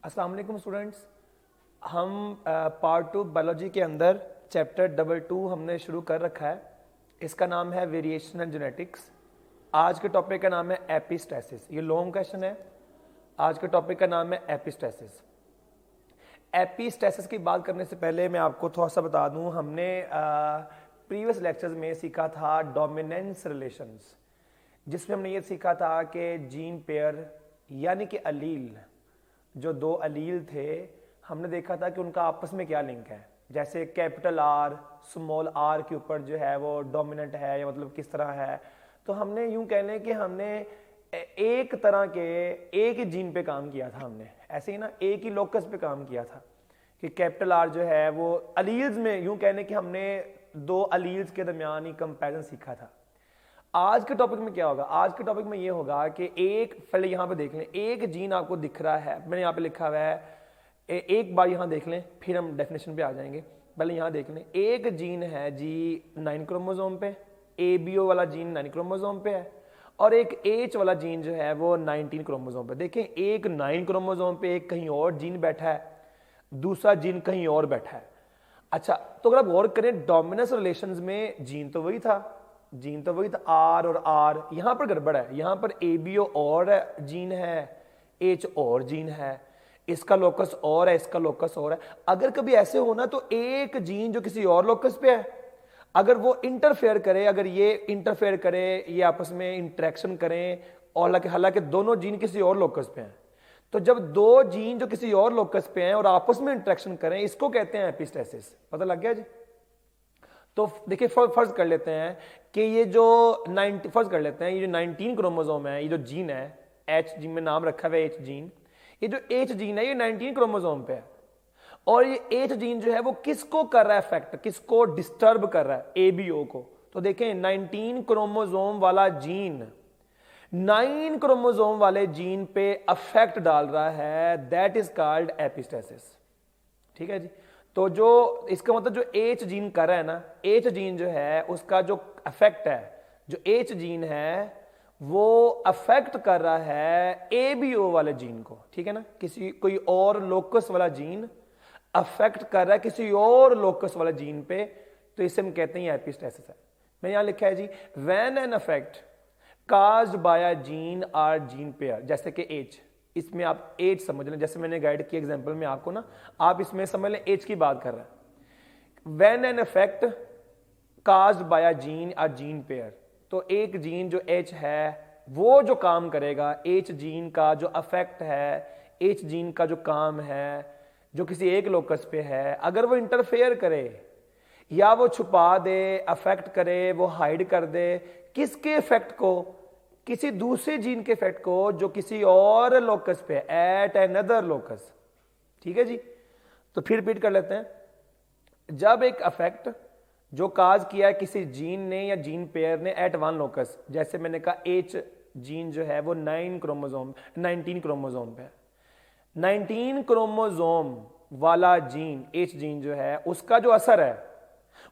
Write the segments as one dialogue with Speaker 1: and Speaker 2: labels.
Speaker 1: अस्सलाम वालेकुम स्टूडेंट्स। हम पार्ट 2 बायोलॉजी के अंदर चैप्टर 2 हमने शुरू कर रखा है। इसका नाम है वेरिएशनल जेनेटिक्स। आज के टॉपिक का नाम है एपिस्टेसिस। ये लॉन्ग क्वेश्चन है। आज के टॉपिक का नाम है एपिस्टेसिस। एपिस्टेसिस की बात करने से पहले मैं आपको थोड़ा सा बता दूं, हमने प्रीवियस लेक्चर्स में सीखा था डोमिनेंस रिलेशंस, जिसमें हमने ये सीखा था कि जीन पेयर यानी कि अलील, जो दो अलील थे, हमने देखा था कि उनका आपस में क्या लिंक है। जैसे कैपिटल आर स्मॉल आर के ऊपर जो है वो डोमिनेंट है या मतलब किस तरह है। तो हमने यूं कह लें कि हमने एक तरह के एक ही जीन पे काम किया था। हमने ऐसे ही ना एक ही लोकस पे काम किया था कि कैपिटल आर जो है वो अलील्स में, यूं कह लें कि हमने दो अलील्स के दरमियान ही कंपैरिजन सीखा था। आज के टॉपिक में क्या होगा? आज के टॉपिक में ये होगा कि एक, पहले यहां पे देख लें, एक जीन आपको दिख रहा है, मैंने यहां पे लिखा हुआ है, एक बार यहां देख लें फिर हम डेफिनेशन पे आ जाएंगे। पहले यहां देख लें, एक जीन है जी 9 क्रोमोसोम पे, ABO वाला जीन 9 क्रोमोसोम पे है, और एक H वाला जीन जो है वो 19 क्रोमोसोम पे। देखें, एक 9 क्रोमोसोम पे एक कहीं और जीन बैठा है, दूसरा जीन कहीं और बैठा है। अच्छा, तो अगर आप गौर करें, डोमिनेंस रिलेशंस में जीन तो वही था, आर और आर। यहां पर गड़बड़ है, यहां पर ABO और जीन है, H और जीन है, इसका लोकस और है, इसका लोकस और है। अगर कभी ऐसे होना तो एक जीन जो किसी और लोकस पे है, अगर वो इंटरफेयर करे, अगर ये इंटरफेयर करे, ये आपस में इंटरेक्शन करें, और हालांकि दोनों जीन किसी और लोकस पे हैं, तो जब दो जीन जो किसी और लोकस पे हैं और आपस में इंटरेक्शन करें, इसको कहते हैं एपिस्टेसिस। पता लग गया जी? तो देखिए, फर्ज कर लेते हैं कि ये जो 90, फर्ज कर लेते हैं ये जो 19 क्रोमोसोम है, ये जो जीन है H जीन में नाम रखा हुआ है H जीन, ये जो H जीन है ये 19 क्रोमोसोम पे है, और ये H जीन जो है वो किसको कर रहा है इफेक्ट, किसको डिस्टर्ब कर रहा है? ABO को। तो देखें, 19 क्रोमोसोम वाला जीन 9 क्रोमोसोम वाले जीन पे अफेक्ट डाल रहा है, दैट इज कॉल्ड एपिस्टेसिस। ठीक है जी। तो जो इसका मतलब जो H जीन कर रहा है ना, H जीन जो है उसका जो अफेक्ट है, जो H जीन है वो अफेक्ट कर रहा है ABO वाले जीन को। ठीक है ना, किसी कोई और लोकस वाला जीन अफेक्ट कर रहा है किसी और लोकस वाले जीन पे, तो इसे हम कहते हैं एपिस्टेसिस है। मैं यहां लिखा है जी, when an effect caused by a gene or gene pair, जैसे कि H, इसमें आप एज समझ लें, जैसे मैंने गाइड किया एग्जांपल में आपको ना, आप इसमें समझ लें एज की बात कर रहे हैं। When an effect caused by a gene और जीन पेयर, तो एक जीन जो H है वो जो काम करेगा, H जीन का जो अफेक्ट है, H जीन का जो काम है, जो किसी एक लोकस पे है, अगर वो इंटरफेयर करे या वो छुपा दे, अफेक्ट करे, वो हाइड कर दे, किसके इफेक्ट को? किसी दूसरे जीन के इफेक्ट को जो किसी और लोकस पे, एट अनदर लोकस। ठीक है जी। तो फिर रिपीट कर लेते हैं, जब एक अफेक्ट जो काज किया है किसी जीन ने या जीन पेयर ने एट वन लोकस, जैसे मैंने कहा H जीन जो है वो 19 क्रोमोसोम पे है, 19 क्रोमोसोम वाला जीन H जीन जो है उसका जो असर है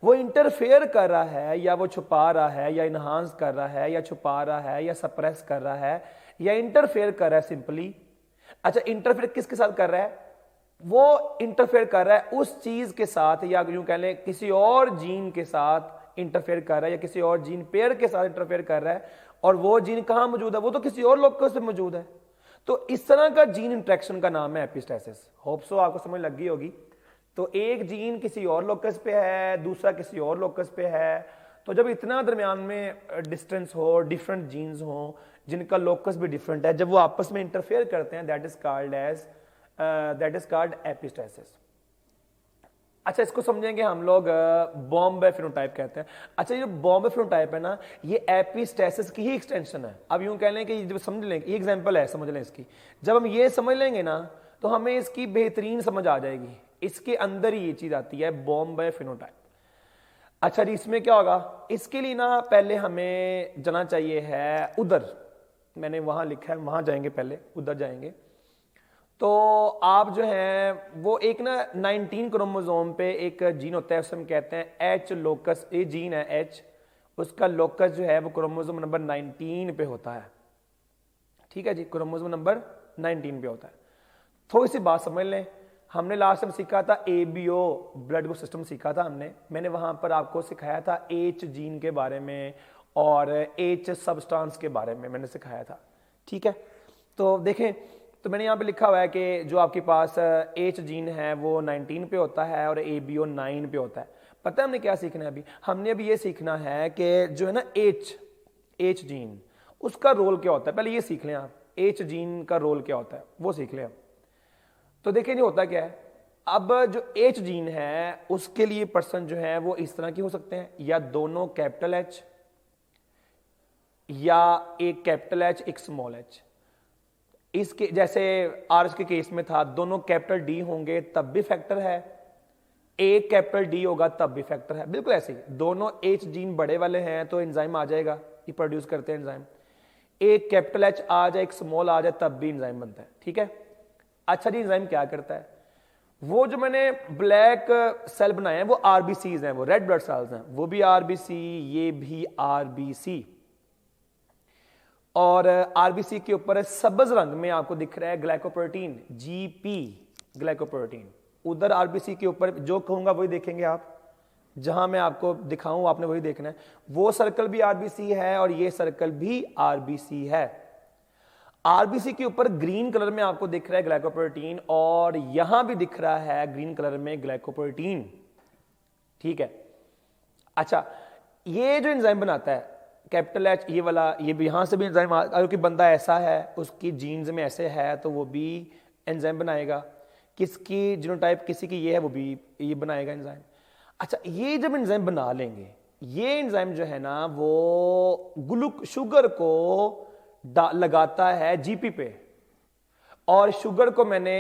Speaker 1: वो इंटरफेयर कर रहा है, या वो छुपा रहा है, या इनहांस कर रहा है, या छुपा रहा है, या सप्रेस कर रहा है, या इंटरफेयर कर रहा है सिंपली। अच्छा, इंटरफेयर किसके साथ कर रहा है? वो इंटरफेयर कर रहा है उस चीज के साथ, या यूं कह लें किसी और जीन के साथ इंटरफेयर कर रहा है, या किसी और जीन पेयर के साथ इंटरफेयर कर रहा है, और वो जीन कहां मौजूद है? वो तो किसी और लोकस पे मौजूद है। तो इस तरह का जीन इंटरेक्शन का नाम है एपिस्टेसिस। होप सो आपको समझ लग गई होगी। तो एक जीन किसी और लोकस पे है, दूसरा किसी और लोकस पे है, तो जब इतना दरमियान में डिस्टेंस हो, डिफरेंट जीन्स हो जिनका लोकस भी डिफरेंट है, जब वो आपस में इंटरफेयर करते हैं, दैट इज कॉल्ड एपिस्टेसिस। अच्छा, इसको समझेंगे हम लोग बॉम्बे फिनोटाइप कहते हैं। अच्छा, ये बॉम्बे फिनोटाइप है ना, ये एपिस्टेसिस की ही एक्सटेंशन है। अब यूं कह लें कि जब समझ लें, ये एग्जांपल है, समझ लें इसकी, जब हम ये समझ लेंगे ना तो हमें इसकी बेहतरीन समझ आ जाएगी। इसके अंदर ही ये चीज आती है, बॉम्बे फिनोटाइप। अच्छा जी, इसमें क्या होगा? इसके लिए ना पहले हमें जाना चाहिए है उधर, मैंने वहां लिखा है, वहां जाएंगे, पहले उधर जाएंगे। तो आप जो है वो एक ना 19 क्रोमोसोम पे एक जीन होता है, उसे हम कहते हैं H लोकस। ये जीन है H, उसका लोकस जो है वो क्रोमोसोम नंबर 19 पे होता है। ठीक है जी, क्रोमोसोम नंबर 19 पे होता है। थोड़ी सी बात समझ लें, हमने लास्ट टाइम सीखा था ABO ब्लड ग्रुप सिस्टम सीखा था मैंने वहां पर आपको सिखाया था H जीन के बारे में और H सब्सटेंस के बारे में मैंने सिखाया था, ठीक है। तो देखें, तो मैंने यहाँ पे लिखा हुआ है कि जो आपके पास H जीन है वो 19 पे होता है और ABO 9 पे होता है। पता है हमने क्या सीखना है अभी? हमने अभी ये सीखना है कि जो है ना H जीन, उसका रोल क्या होता है, पहले ये सीख लें आप, H जीन का रोल क्या होता है वो सीख लें आप। तो देखिए नहीं होता क्या है, अब जो H जीन है उसके लिए पर्सन जो है वो इस तरह के हो सकते हैं, या दोनों कैपिटल H या एक कैपिटल H एक स्मॉल h। इसके जैसे आर्स के केस में था, दोनों कैपिटल D होंगे तब भी फैक्टर है, एक कैपिटल D होगा तब भी फैक्टर है, बिल्कुल ऐसे ही। दोनों H जीन बड़े वाले हैं तो एंजाइम आ जाएगा, ये प्रोड्यूस करते हैं एंजाइम। एक कैपिटल H आ जाए एक स्मॉल आ जाए तब भी एंजाइम बनता है, ठीक है। अच्छा जी, एंजाइम क्या करता है? वो जो मैंने ब्लैक सेल बनाए हैं वो आरबीसीज हैं, वो रेड ब्लड सेल्स हैं, वो भी आरबीसी, ये भी आरबीसी। और आरबीसी के ऊपर सब्ज रंग में आपको दिख रहा है ग्लाइकोप्रोटीन, जीपी ग्लाइकोप्रोटीन। उधर आरबीसी के ऊपर जो कहूंगा वही देखेंगे आप, जहां मैं आपको दिखाऊं आपने वही देखना है। वो सर्कल भी आरबीसी है और ये सर्कल भी आरबीसी है। आरबीसी के ऊपर ग्रीन कलर में आपको दिख रहा है ग्लाइकोप्रोटीन और यहां भी दिख रहा है ग्रीन कलर में ग्लाइकोप्रोटीन, ठीक है। अच्छा, ये जो एंजाइम बनाता है कैपिटल H, ये वाला, ये भी यहां से भी एंजाइम, अगर कोई बंदा ऐसा है उसकी जीन्स में ऐसे है तो वो भी एंजाइम बनाएगा, किसकी जीनोटाइप किसी की ये है वो भी ये बनाएगा एंजाइम। अच्छा, ये जब एंजाइम बना लेंगे, ये एंजाइम जो है ना वो शुगर को लगाता है जीपी पे, और शुगर को मैंने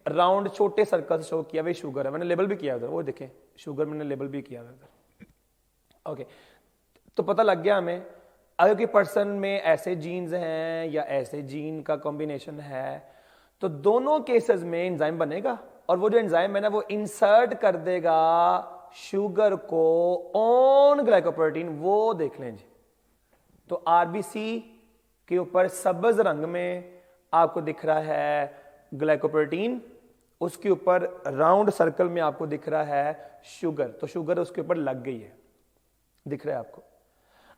Speaker 1: राउंड छोटे सर्कल से शो किया, वे शुगर है, मैंने लेबल भी किया उधर, वो देखें शुगर मैंने लेबल भी किया उधर, ओके। तो पता लग गया हमें, अगर कोई पर्सन में ऐसे जीन्स हैं या ऐसे जीन का कॉम्बिनेशन है तो दोनों केसेस में एंजाइम बनेगा, और वो जो एंजाइम है ना वो इंसर्ट कर देगा शुगर को ऑन ग्लाइकोप्रोटीन, वो देख लें जी। तो आरबीसी के ऊपर सब्ज रंग में आपको दिख रहा है ग्लाइकोप्रोटीन, उसके ऊपर राउंड सर्कल में आपको दिख रहा है शुगर, तो शुगर उसके ऊपर लग गई है, दिख रहा है आपको।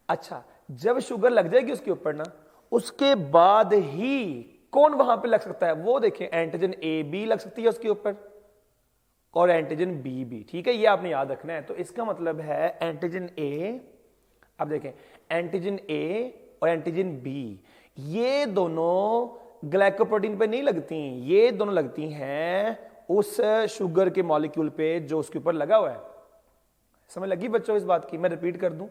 Speaker 1: अच्छा, जब शुगर लग जाएगी उसके ऊपर ना, उसके बाद ही कौन वहां पे लग सकता है वो देखें, एंटीजन ए बी लग सकती है उसके ऊपर और एंटीजन बी भी, ठीक है, ये आपने याद रखना है। तो इसका मतलब है एंटीजन ए, अब देखें एंटीजन ए और एंटीजन बी, ये दोनों ग्लाइकोप्रोटीन पे नहीं लगती, ये दोनों लगती हैं उस शुगर के मॉलिक्यूल पे जो उसके ऊपर लगा हुआ है। समझ लगी बच्चों इस बात की? मैं रिपीट कर दूं,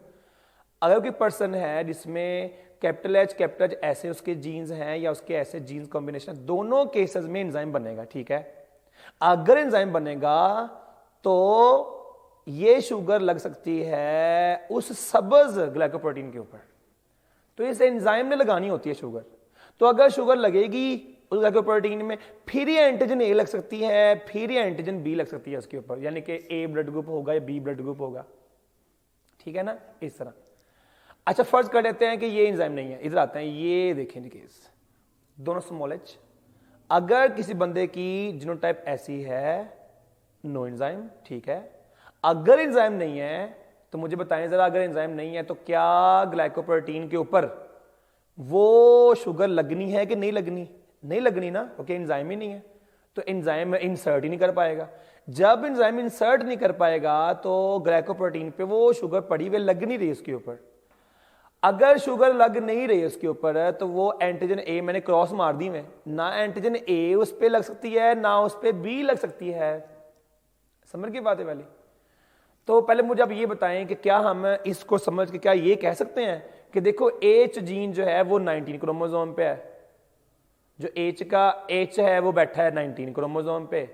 Speaker 1: अगर कोई पर्सन है जिसमें कैपिटल H ऐसे उसके जीन्स हैं या उसके ऐसे जीन्स कॉम्बिनेशन, दोनों केसेस में एंजाइम बनेगा, ठीक है। अगर एंजाइम बनेगा तो ये शुगर लग सकती है उस सब्ज ग्लाइकोप्रोटीन के ऊपर, तो इस एंजाइम ने लगानी होती है शुगर। तो अगर शुगर लगेगी उस ग्लाइकोप्रोटीन में, फिर ये एंटीजन ए लग सकती है, फिर ये एंटीजन बी लग सकती है उसके ऊपर, यानी कि ए ब्लड ग्रुप होगा या बी ब्लड ग्रुप होगा, ठीक है ना, इस तरह। अच्छा, फर्ज कर लेते हैं कि ये एंजाइम नहीं है, इधर आते हैं, ये देखें केस, दोनों स्मॉल h। अगर किसी बंदे की जीनोटाइप ऐसी है, नो एंजाइम, ठीक है। अगर एंजाइम नहीं है तो मुझे बताएं जरा, अगर एंजाइम नहीं है तो क्या ग्लाइकोप्रोटीन के ऊपर वो शुगर लगनी है कि नहीं लगनी? नहीं लगनी ना, ओके, एंजाइम ही नहीं है तो एंजाइम इंसर्ट ही नहीं कर पाएगा। जब एंजाइम इंसर्ट नहीं कर पाएगा तो ग्लाइकोप्रोटीन पे वो शुगर पड़ी हुई लग नहीं रही उसके ऊपर। अगर शुगर लग नहीं रही उसके ऊपर तो वो एंटीजन ए, मैंने क्रॉस मार दी में, ना एंटीजन ए उस पे लग सकती है ना उस पे बी लग सकती है। समझ की बात है वाली? तो पहले मुझे आप ये बताएं कि क्या हम इसको समझ के क्या ये कह सकते हैं कि देखो H जीन जो है वो 19 क्रोमोसोम पे है, जो H का H है वो बैठा है 19 क्रोमोसोम पे,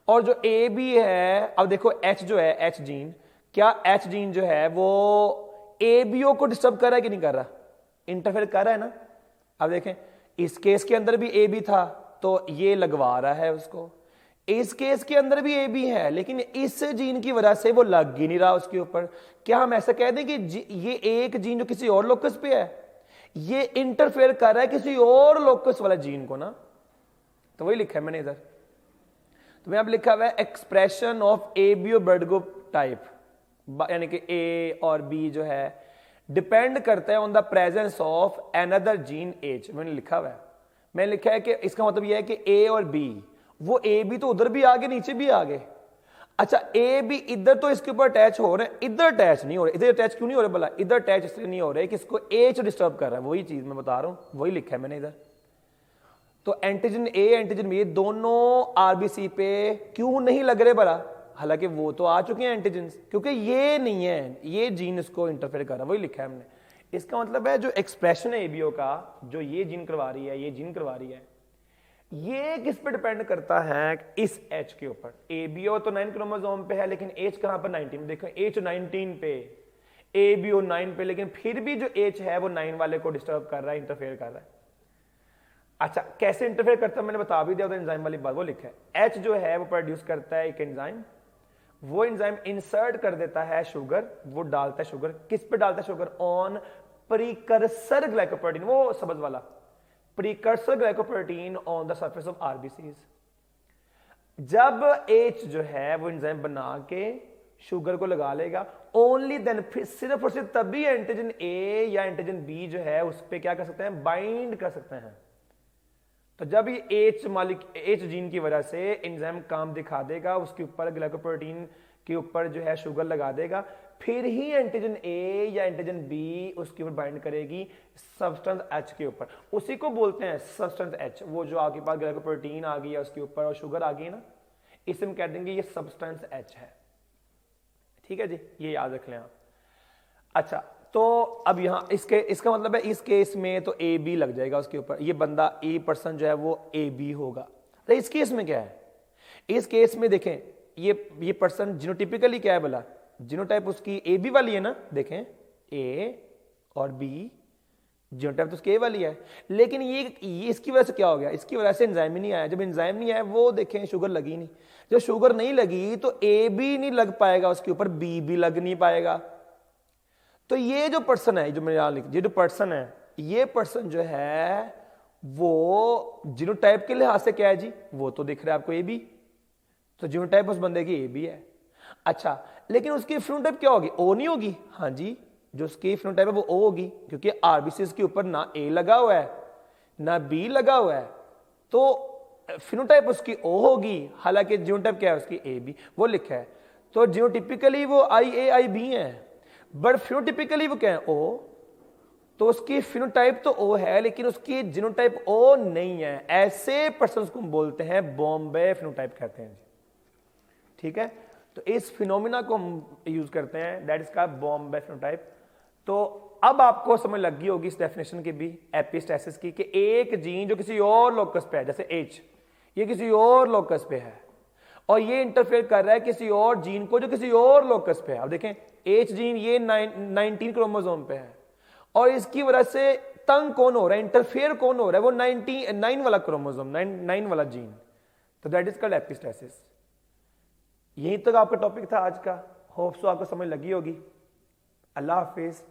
Speaker 1: और जो A भी है, अब देखो H जो है H जीन, क्या H जीन जो है वो ABO को डिस्टर्ब कर रहा है कि नहीं कर रहा? इंटरफेयर कर रहा है ना। अब देखें, इस केस के अंदर भी AB था तो ये लगवा रहा है उसको, इस केस के अंदर भी AB है लेकिन इस जीन की वजह से वो लग ही नहीं रहा उसके ऊपर। क्या हम ऐसा कह दें कि ये एक जीन जो किसी और लोकस पे है ये इंटरफेयर कर रहा है किसी और लोकस वाला जीन को ना? तो वही लिखा है मैंने इधर। तो मैं अब लिखा हुआ है expression of ABO blood group type, यानी कि ए और बी जो है डिपेंड करता है on the presence of another gene H. मैंने लिखा हुआ है, मैंने लिखा है कि इसका मतलब यह है कि ए और बी, वो ए बी तो उधर भी आगे नीचे भी आगे। अच्छा ए बी इधर तो इसके ऊपर अटैच हो रहे हैं, इधर अटैच नहीं हो रहे। इधर अटैच क्यों नहीं हो रहे भला? इधर अटैच इसलिए नहीं हो रहे कि इसको एच डिस्टर्ब कर रहा है। वही चीज मैं बता रहा हूं, वही लिखा है मैंने इधर। तो एंटीजन ए एंटीजन बी दोनों आरबीसी पे क्यों नहीं लग रहे भला? हालांकि वो तो आ चुके हैं एंटीजन, क्योंकि ये नहीं है, ये जीन इसको इंटरफेयर कर रहा है। वही लिखा है हमने। इसका मतलब है जो एक्सप्रेशन है एबीओ का, जो ये जीन करवा रही है, ये जीन करवा रही है, ये किस पे डिपेंड करता है? इस एच के ऊपर। एबीओ तो 9 क्रोमोसोम पे है, लेकिन एच कहां पर? 19। देखो एच 19 पे, एबीओ 9 पे, लेकिन फिर भी जो एच है वो 9 वाले को डिस्टर्ब कर रहा है, इंटरफेयर कर रहा है। अच्छा कैसे इंटरफेयर करता है मैंने बता भी दिया, एंजाइम वाली बात वो लिखा है। एच जो है वो प्रोड्यूस करता है एक एंजाइम, वो एंजाइम इंसर्ट कर देता है शुगर, वो डालता है शुगर। किस पे डालता है शुगर? ऑन प्रीकर्सर ग्लाइकोप्रोटीन, वो सबज वाला precursor glycoprotein on the surface of RBCs. जब एच जो है वो एंजाइम बना के शुगर को लगा लेगा, ओनली देन, फिर सिर्फ और सिर्फ तभी एंटीजन ए या एंटीजन बी जो है उस पर क्या कर सकते हैं? बाइंड कर सकते हैं। तो जब ये एच जीन की वजह से एंजाइम काम दिखा देगा, उसके ऊपर ग्लाइकोप्रोटीन के ऊपर जो है शुगर लगा देगा, फिर ही एंटीजन ए या एंटीजन बी उसके ऊपर बाइंड करेगी सब्सटेंस एच के ऊपर। उसी को बोलते हैं सब्सटेंस एच। वो जो आपके पास ग्लाइकोप्रोटीन आ गई है उसके ऊपर और शुगर आ गई ना, इसे हम कह देंगे ये सब्सटेंस एच है। ठीक है जी, ये याद रख लें आप। अच्छा तो अब यहां इसका मतलब है इस केस में तो ए बी लग जाएगा उसके ऊपर, ये बंदा ए पर्सन जो है वो ए बी होगा। तो इस केस में क्या है? इस केस में देखें ये पर्सन जीनोटिपिकली क्या है बोला? जीनोटाइप उसकी ए बी वाली है ना, देखें ए और बी जीनोटाइप तो उसकी ए वाली है, लेकिन ये इसकी वजह से क्या हो गया? इसकी वजह से एंजाइम ही नहीं आया। जब एंजाइम नहीं आया वो देखें शुगर लगी नहीं, जब शुगर नहीं लगी तो ए बी नहीं लग पाएगा उसके ऊपर, बी भी लग नहीं पाएगा। तो ये जो पर्सन है, जो मैंने यहां लिख, ये जो पर्सन है, ये पर्सन जो है वो जीनोटाइप के लिहाज से क्या है जी? वो तो दिख रहा है आपको ए बी, तो जीनोटाइप उस बंदे की ए बी है। अच्छा लेकिन उसकी फिनोटाइप क्या होगी? ओ नहीं होगी? हाँ जी, जो उसकी फिनोटाइप है वो ओ होगी, क्योंकि आरबीसीज के ऊपर ना ए लगा हुआ है ना बी लगा हुआ है, तो फिनोटाइप उसकी ओ होगी। हालांकि जीनोटाइप क्या है उसकी? ए बी, वो लिखा है। तो जीनोटिपिकली वो आई ए आई बी है, बट फिनोटिपिकली वो क्या है? ओ। तो उसकी फिनोटाइप तो ओ है, लेकिन उसकी जीनोटाइप ओ नहीं है। ऐसे पर्सन को हम बोलते हैं बॉम्बे फिनोटाइप कहते हैं। ठीक है, तो इस फिनोमिना को हम यूज करते हैं, दैट इज का बॉम्बे फिनोटाइप। तो अब आपको समझ लग गई होगी इस डेफिनेशन की भी, एपिस्टेसिस की, कि एक जीन जो किसी और लोकस पे है, जैसे एच, ये किसी और लोकस पे है और ये इंटरफेयर कर रहा है किसी और जीन को जो किसी और लोकस पे है। अब देखें एच जीन ये 19 क्रोमोसोम पे है और इसकी वजह से तंग कौन हो रहा है? इंटरफेयर कौन हो रहा है? वो 9 वाला क्रोमोसोम, 9 वाला जीन। तो दैट इज कॉल्ड एपिस्टेसिस। यहीं तक आपका टॉपिक था आज का। होप सो आपको समझ लगी होगी। अल्लाह हाफिज।